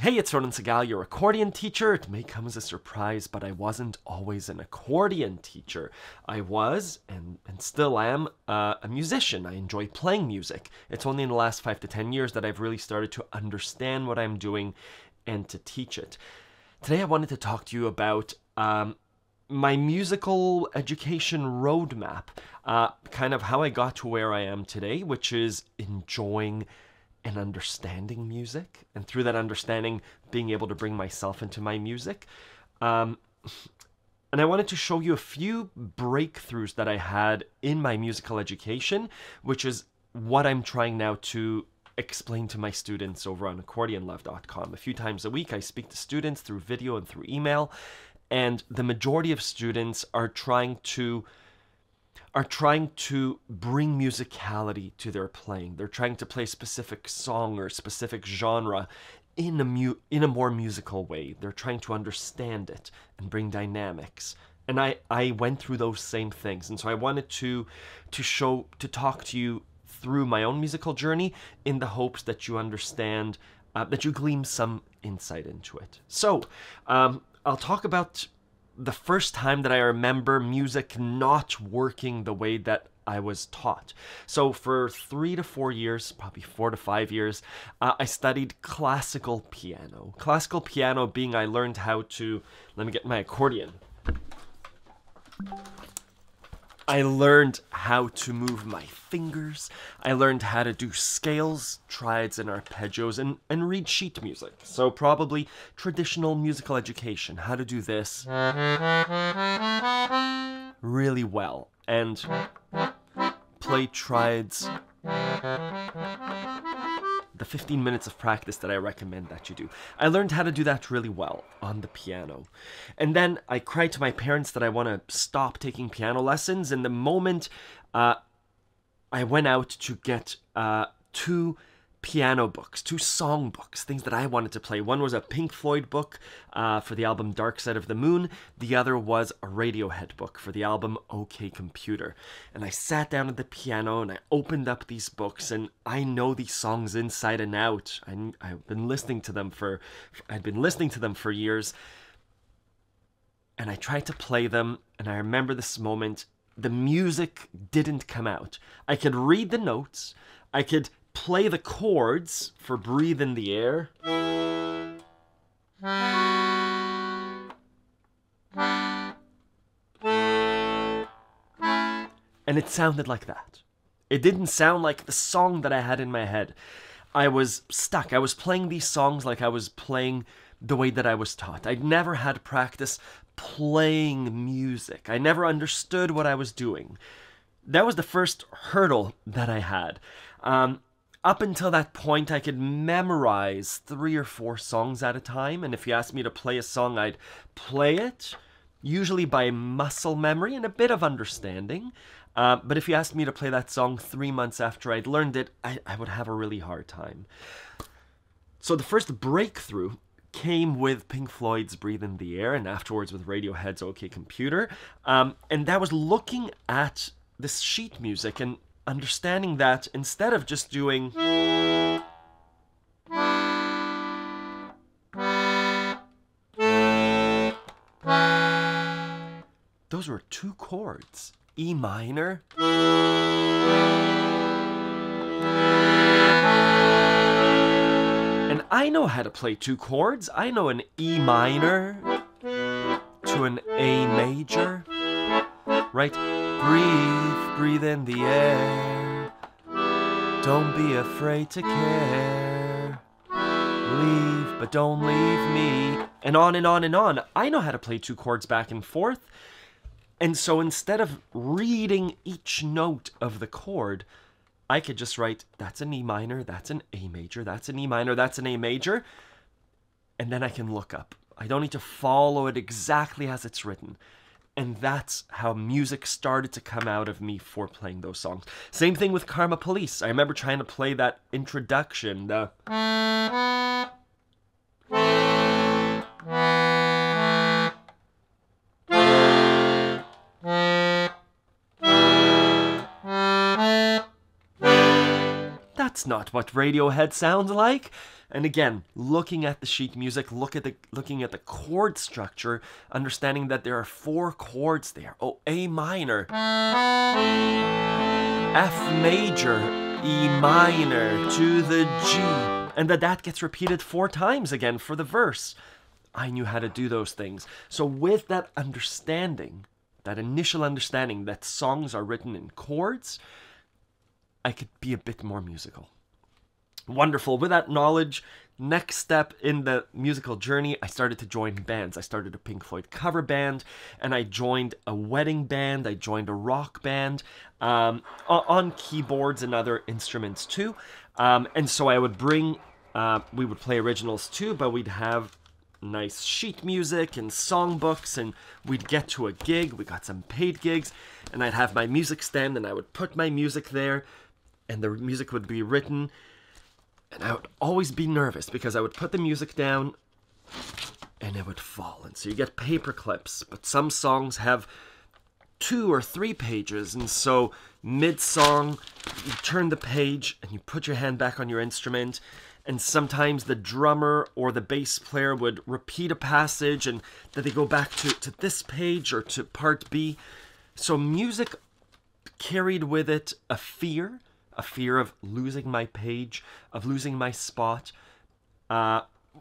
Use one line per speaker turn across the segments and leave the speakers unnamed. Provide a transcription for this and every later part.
Hey, it's Ronan Segal, your accordion teacher. It may come as a surprise, but I wasn't always an accordion teacher. I was, and still am, a musician. I enjoy playing music. It's only in the last 5 to 10 years that I've really started to understand what I'm doing and to teach it. Today I wanted to talk to you about my musical education roadmap, kind of how I got to where I am today, which is enjoying and understanding music, and through that understanding, being able to bring myself into my music. And I wanted to show you a few breakthroughs that I had in my musical education, which is what I'm trying now to explain to my students over on accordionlove.com. A few times a week, I speak to students through video and through email, and the majority of students are trying to bring musicality to their playing. They're trying to play a specific song or a specific genre in a more musical way. They're trying to understand it and bring dynamics. And I went through those same things. And so I wanted to talk to you through my own musical journey in the hopes that you understand, that you glean some insight into it. So I'll talk about the first time that I remember music not working the way that I was taught. So for 3 to 4 years, probably 4 to 5 years, I studied classical piano. Classical piano being I learned how to, let me get my accordion. I learned how to move my fingers. I learned how to do scales, triads, and arpeggios, and read sheet music. So probably traditional musical education, how to do this really well, and play triads. The 15 minutes of practice that I recommend that you do. I learned how to do that really well on the piano. And then I cried to my parents that I want to stop taking piano lessons. And the moment I went out to get 2 piano books, 2 song books, things that I wanted to play. One was a Pink Floyd book for the album Dark Side of the Moon. The other was a Radiohead book for the album OK Computer. And I sat down at the piano and I opened up these books, and I know these songs inside and out. I've been listening to them I'd been listening to them for years. And I tried to play them, and I remember this moment. The music didn't come out. I could read the notes. I could play the chords for Breathe in the Air. And it sounded like that. It didn't sound like the song that I had in my head. I was stuck. I was playing these songs like I was playing the way that I was taught. I'd never had practice playing music. I never understood what I was doing. That was the first hurdle that I had. Up until that point, I could memorize 3 or 4 songs at a time, and if you asked me to play a song, I'd play it, usually by muscle memory and a bit of understanding. But if you asked me to play that song 3 months after I'd learned it, I would have a really hard time. So the first breakthrough came with Pink Floyd's Breathe in the Air, and afterwards with Radiohead's OK Computer. And that was looking at this sheet music and understanding that instead of just doing those were 2 chords, E minor and I know how to play 2 chords. I know an E minor to an A major, right? Breathe in the air. Don't be afraid to care. Leave, but don't leave me. And on and on and on. I know how to play 2 chords back and forth. And so instead of reading each note of the chord, I could just write, that's an E minor, that's an A major, that's an E minor, that's an A major. And then I can look up. I don't need to follow it exactly as it's written. And that's how music started to come out of me for playing those songs. Same thing with Karma Police. I remember trying to play that introduction, the that's not what Radiohead sounds like. And again, looking at the sheet music, looking at the chord structure, understanding that there are 4 chords there. Oh, A minor, F major, E minor to the G, and that gets repeated 4 times again for the verse. I knew how to do those things. So with that understanding, that initial understanding that songs are written in chords, I could be a bit more musical. Wonderful. With that knowledge, next step in the musical journey, I started to join bands. I started a Pink Floyd cover band, and I joined a wedding band. I joined a rock band on keyboards and other instruments too. And so I would bring, we would play originals too, but we'd have nice sheet music and songbooks, and we'd get to a gig. We got some paid gigs, and I'd have my music stand, and I would put my music there, and the music would be written. And I would always be nervous because I would put the music down and it would fall. And so you get paper clips, but some songs have 2 or 3 pages. And so mid-song, you turn the page and you put your hand back on your instrument. And sometimes the drummer or the bass player would repeat a passage and then they go back to this page or to part B. So music carried with it a fear of losing my page, of losing my spot,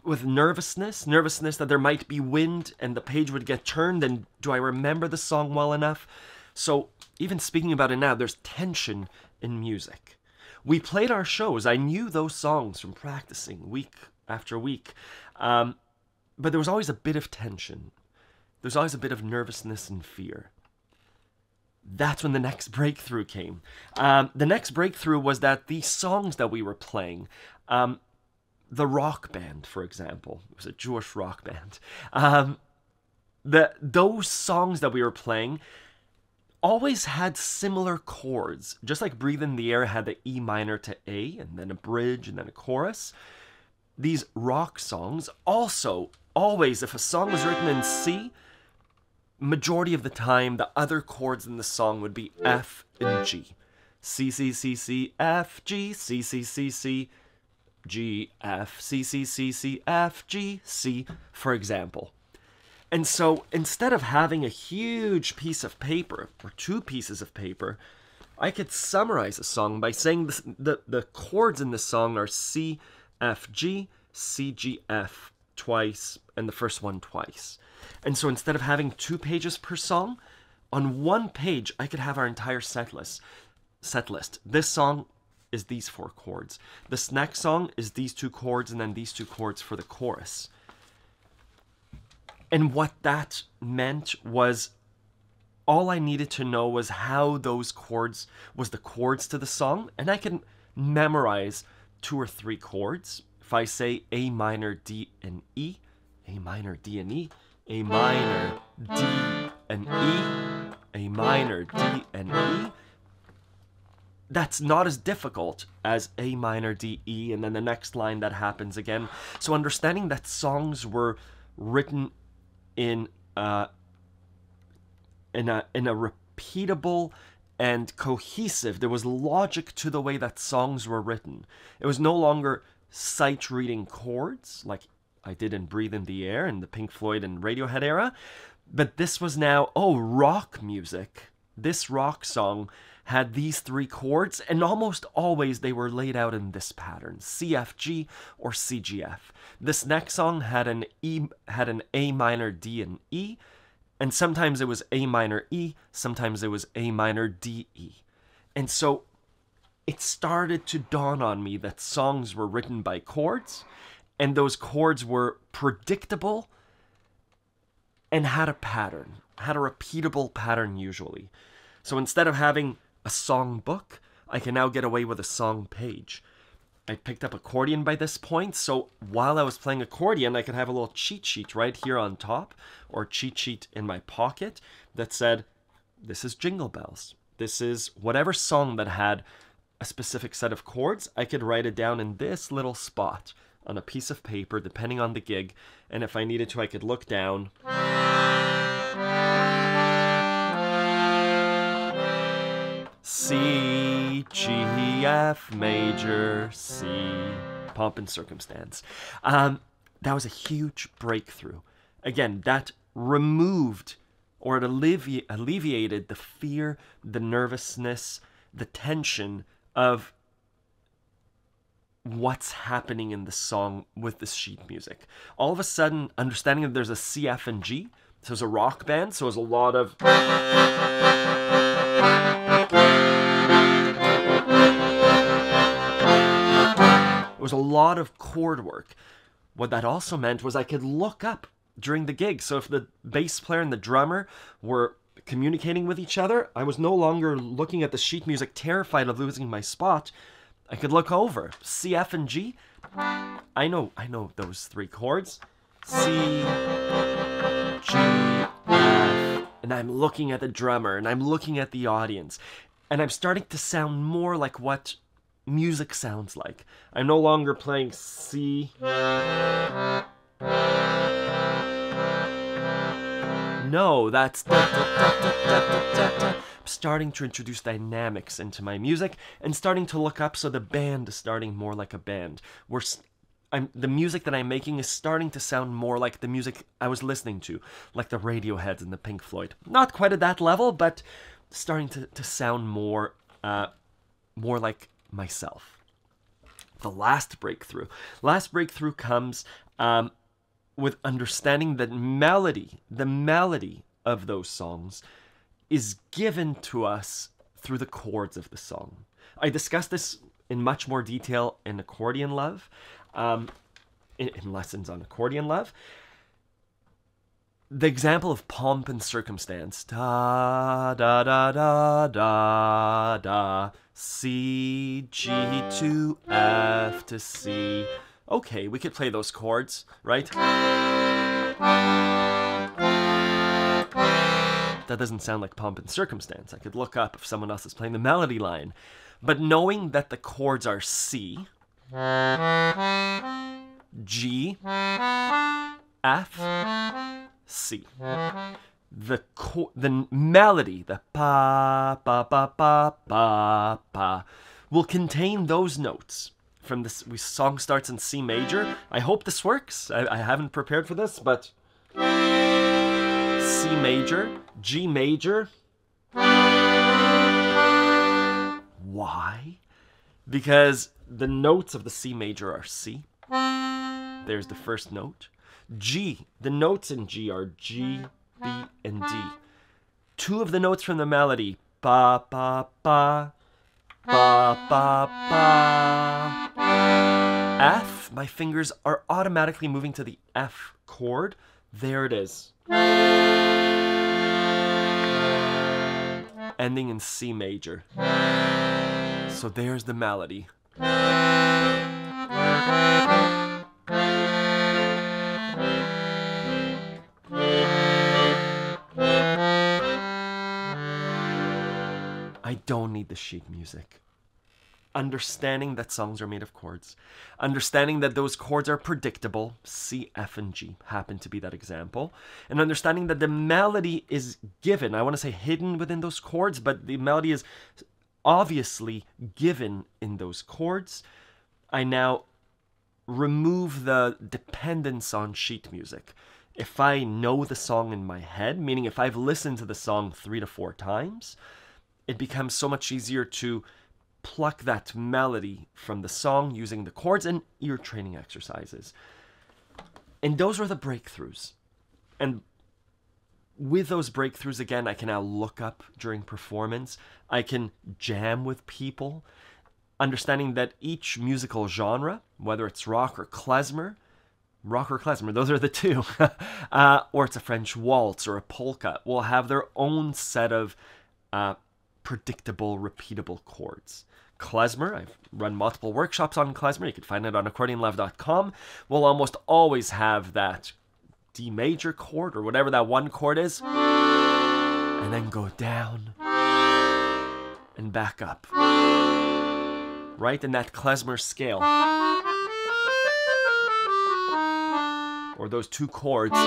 with nervousness that there might be wind and the page would get turned, and do I remember the song well enough? So even speaking about it now, there's tension in music. We played our shows. I knew those songs from practicing week after week, but there was always a bit of tension. There's always a bit of nervousness and fear. That's when the next breakthrough came. The next breakthrough was that these songs that we were playing, the rock band, for example, it was a Jewish rock band, those songs that we were playing always had similar chords. Just like Breathe in the Air had the E minor to A, and then a bridge, and then a chorus. These rock songs also, always, if a song was written in C, majority of the time, the other chords in the song would be F and G. C, C, C, C, F, G, C, C, C, C, G, F, C, C, C, C, F, G, C, for example. And so instead of having a huge piece of paper, or 2 pieces of paper, I could summarize a song by saying the chords in the song are C, F, G, C, G, F twice, and the first one twice. And so instead of having 2 pages per song, on 1 page, I could have our entire set list. This song is these 4 chords. This next song is these 2 chords, and then these 2 chords for the chorus. And what that meant was all I needed to know was how those chords, was the chords to the song, and I can memorize 2 or 3 chords. If I say A minor, D, and E, A minor, D, and E, A minor, D, and E, A minor, D, and E, that's not as difficult as A minor, D, E, and then the next line that happens again. So understanding that songs were written in a repeatable and cohesive, there was logic to the way that songs were written. It was no longer sight-reading chords like I did in Breathe in the Air in the Pink Floyd and Radiohead era, but this was now, rock music. This rock song had these 3 chords, and almost always they were laid out in this pattern, CFG or CGF. This next song had an A minor, D, and E, and sometimes it was A minor, E, sometimes it was A minor, D, E. And so it started to dawn on me that songs were written by chords, and those chords were predictable and had a pattern, had a repeatable pattern usually. So instead of having a song book, I can now get away with a song page. I picked up accordion by this point, so while I was playing accordion, I could have a little cheat sheet right here on top, or cheat sheet in my pocket that said, this is Jingle Bells. This is whatever song that had a specific set of chords. I could write it down in this little spot on a piece of paper, depending on the gig, and if I needed to, I could look down. C, G, F major, C, pomp and circumstance. That was a huge breakthrough. Again, that removed or it alleviated the fear, the nervousness, the tension of what's happening in the song with the sheet music. All of a sudden, understanding that there's a C, F, and G, so it's a rock band, so there's a lot of... It was a lot of chord work. What that also meant was I could look up during the gig. So if the bass player and the drummer were communicating with each other, I was no longer looking at the sheet music terrified of losing my spot. I could look over. C, F, and G. I know those three chords. C, G, F. And I'm looking at the drummer and I'm looking at the audience. And I'm starting to sound more like what music sounds like. I'm no longer playing C. No, that's da, da, da, da, da, da, da. I'm starting to introduce dynamics into my music and starting to look up so the band is starting more like a band. The music that I'm making is starting to sound more like the music I was listening to, like the Radioheads and the Pink Floyd. Not quite at that level, but starting to sound more like myself. The last breakthrough comes with understanding that the melody of those songs is given to us through the chords of the song. I discussed this in much more detail in Accordion Love, in lessons on Accordion Love. The example of pomp and circumstance, da da da da da da, C, G to F to C. Okay, we could play those chords, right? That doesn't sound like pomp and circumstance. I could look up if someone else is playing the melody line. But knowing that the chords are C, G, F, C. The melody, the pa, pa, pa, pa, pa, pa, will contain those notes. From this, song starts in C major. I hope this works. I haven't prepared for this, but C major, G major. Why? Because the notes of the C major are C. There's the first note. G, the notes in G are G, B, and D. Two of the notes from the melody, pa, pa, pa, ba, ba, ba. F, my fingers are automatically moving to the F chord. There it is. Ending in C major. So there's the melody. I don't need the sheet music. Understanding that songs are made of chords. Understanding that those chords are predictable. C, F, and G happen to be that example. And understanding that the melody is given. I want to say hidden within those chords, but the melody is obviously given in those chords. I now remove the dependence on sheet music. If I know the song in my head, meaning if I've listened to the song 3 to 4 times, it becomes so much easier to pluck that melody from the song using the chords and ear training exercises. And those are the breakthroughs. And with those breakthroughs, again, I can now look up during performance. I can jam with people, understanding that each musical genre, whether it's rock or klezmer, those are the two, or it's a French waltz or a polka, will have their own set of predictable, repeatable chords. Klezmer, I've run multiple workshops on klezmer. You can find it on accordionlove.com. Will almost always have that D major chord or whatever that one chord is, and then go down and back up. Right in that klezmer scale. Or those two chords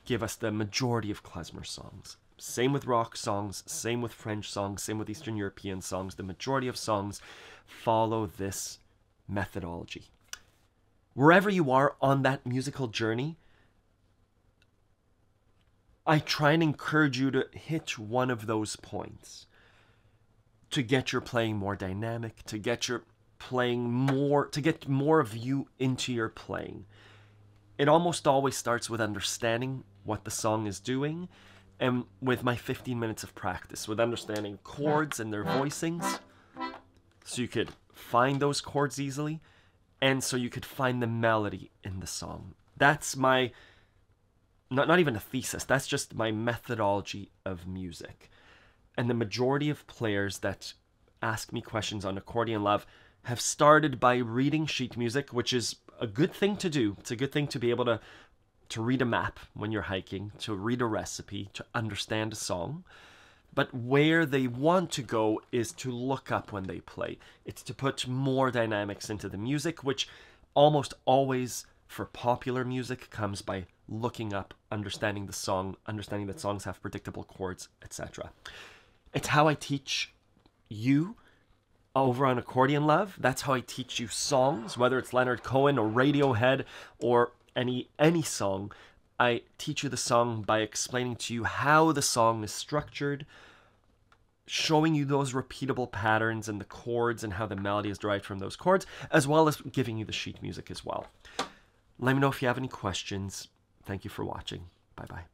give us the majority of klezmer songs. Same with rock songs, same with French songs, same with Eastern European songs. The majority of songs follow this methodology. Wherever you are on that musical journey, I try and encourage you to hit one of those points to get your playing more dynamic, to get your playing more, to get more of you into your playing. It almost always starts with understanding what the song is doing, and with my 15 minutes of practice, with understanding chords and their voicings, so you could find those chords easily, and so you could find the melody in the song. That's my, not even a thesis, that's just my methodology of music. And the majority of players that ask me questions on Accordion Love have started by reading sheet music, which is a good thing to do. It's a good thing to be able to read a map when you're hiking, to read a recipe, to understand a song. But where they want to go is to look up when they play. It's to put more dynamics into the music, which almost always for popular music comes by looking up, understanding the song, understanding that songs have predictable chords, etc. It's how I teach you over on Accordion Love. That's how I teach you songs, whether it's Leonard Cohen or Radiohead or any song. I teach you the song by explaining to you how the song is structured, showing you those repeatable patterns and the chords and how the melody is derived from those chords, as well as giving you the sheet music as well. Let me know if you have any questions. Thank you for watching. Bye-bye.